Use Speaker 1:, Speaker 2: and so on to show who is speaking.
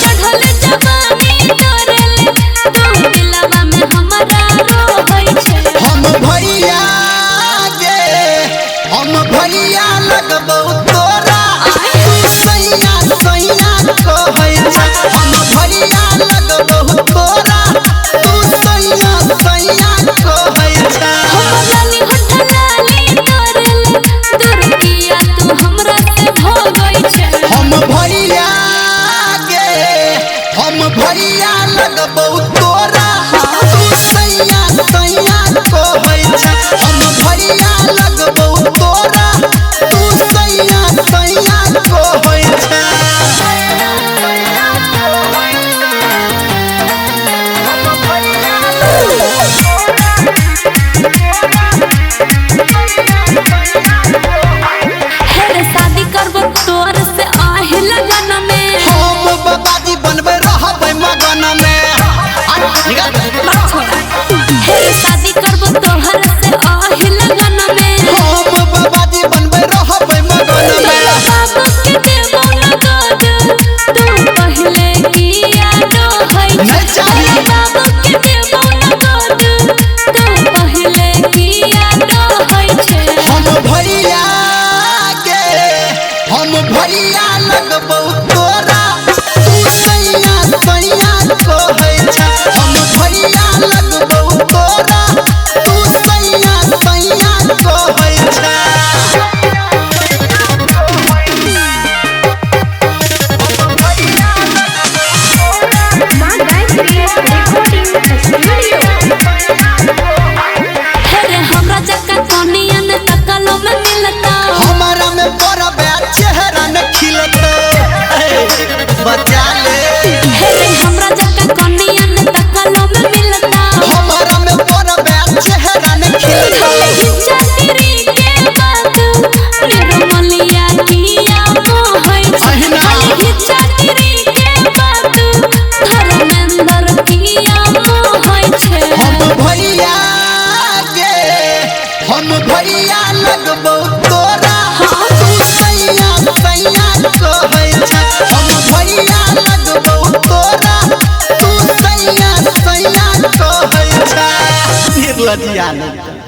Speaker 1: चढ़ले जवानी तोरेले तू दिलवा में हमरा रोहै छे
Speaker 2: हम भैया लगबौ तोरा तू सैया सैया कहै छै हम भैया लगबौ तोरा तू सैया सैया कहै छै
Speaker 1: हम लाली होठलाली तोरेले तोर किया तू हमरा से भगै छे
Speaker 2: हम भैया लगबौ तोरा तू सैया सैया कहै छै हम भैया लगबौ तोरा तू सैया सैया कहै छै
Speaker 1: हेरे शादी करबो तोर से आहे लगन में
Speaker 2: हम बाबाजी बनबे रहबै मगन में
Speaker 1: हेरे शादी करबो तोहर से आहे लगन में
Speaker 2: हम बाबाजी बनबे रहबै मगन में
Speaker 1: बाबू के देबो नगद तू पहले किया रहै
Speaker 2: नहीं चाहिए।
Speaker 1: बाबू के देबो नगद तू पहले किया रहै छे
Speaker 2: हम भैया लगबौ तोरा तू सैया सैया कहै छै हम भैया लगबौ तोरा तू सैया सैया कहै छै
Speaker 1: हेरे हमरा जक्का कोनिया न तकलो में मिलता
Speaker 2: हमारा में बड़ा चेहरा न खिलता बचा ले
Speaker 1: हेरे हमरा जक्का कोनिया न तकलो में मिलता
Speaker 2: हमारा में बड़ा चेहरा न खिलता
Speaker 1: खाली हिस्सा तेरी के बात निर्मलिया किया मोहै छे
Speaker 2: अहिना।
Speaker 1: खाली हिस्सा तेरी के बात धर्मेंद्र किया मोहै छे
Speaker 2: हम भैया लगबौ तोरा तू सैया सैया कहै छै हम भैया लगबौ तोरा तू सैया सैया कहै छै निर्लज्जिया नहीं।